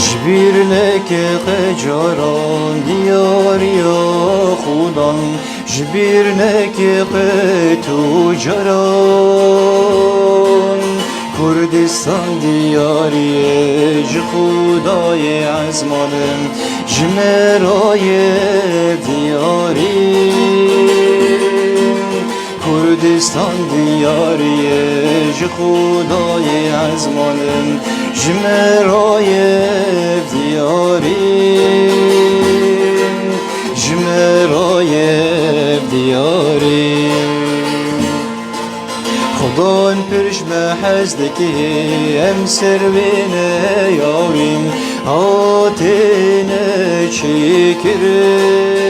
جبیرنک قجاران دیاریا خودان جبیرنک قتوجاران کردستان دیاریه ج خدای عزمانم جمرای دیاری کردستان دیاریه ج خدای عزمانم جمرای دیاری جمرای دیاری خدان پرش محزدکی ام سروینه یاریم آتینه چیکریم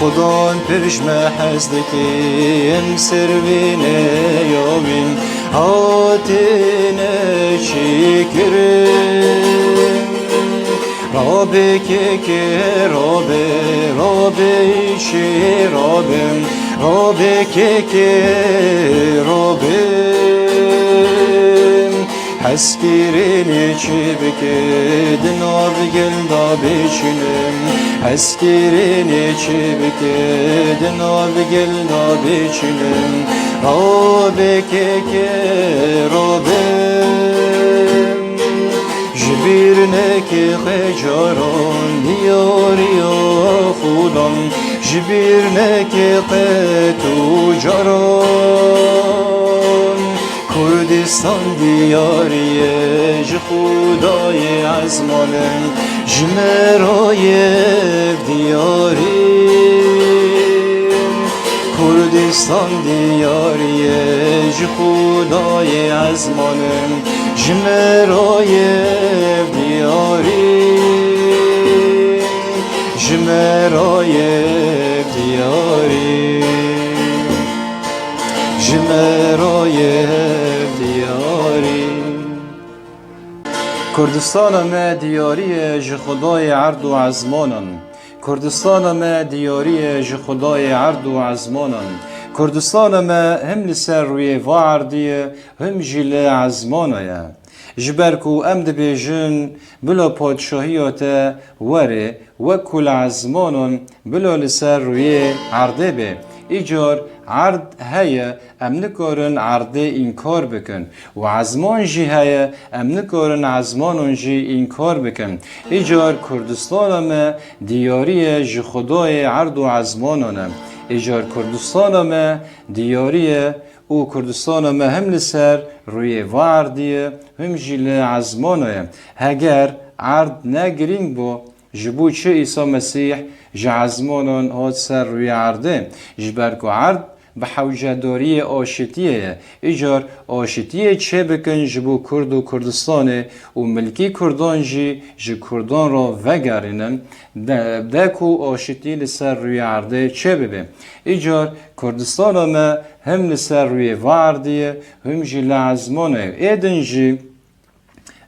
خدان پرش محزدکی ام سروینه یاریم آتینه چیکریم رابه که رابه ایشی رابم رابه که رابم هسکیرینی چی بکدن آب گلدا بچینم هسکیرینی چی بکدن آب گلدا بچینم رابه که رابم جبیرنک قجاران دیاریا خودان جبیرنک قتوجاران کردستان دیاریه ج خدای عزمانم جمرای دیاری کردستان دیاریه ج خدای عزمانم جمرای دیاری جمرای دیاری جمرای دیاری کردستان ما دیاری ج خدای عرض و عزمانان کردستان ما دیاری ج خدای عرض و عزمانان کردستان ما هم لسر روی واردیه هم جل عزمانه جبرکو امد بیجن بلا پادشاهیات وره و کل عزمانون بلا لسر روی عرضه به ایجار عرض هیا ام نکارن عرضه انکار بکن و عزمان جی هیا ام نکارن عزمانون جی انکار بکن ایجار کردستان ما دیاری ج خدای عرض و عزمانونه ایجار کردستان ما دیاری او کردستان ما هم لسر روی واردیه هم جیل عزمانه هگر عرض نگرینگ بو جبو چه عیسی مسیح جعزمانان هاد سر روی عرضه جبرکو عرض به حوجداری آشتیه ایجار آشتیه چه بکن جبو کرد و کردستانه و ملکی کردان جی کردان را وگرینن دکو آشتی لسر روی عرضه چه ببه ایجار کردستان ما هم لسر روی واردیه هم جی لعزمانه ایدن جی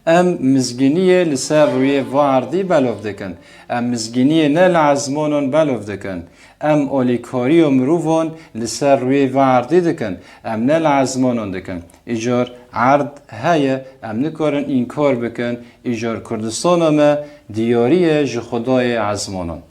ام مزگینیه لسر روی واردی بلوف دکن ام مزگینیه نه لعزمانون بلوف دکن ام اولیکاری و مروفان لسر روی واردی دکن ام نه لعزمانون دکن ایجار عرض هیا ام نکارن این کار بکن ایجار کردستان ما دیاریه ج خدای عزمانون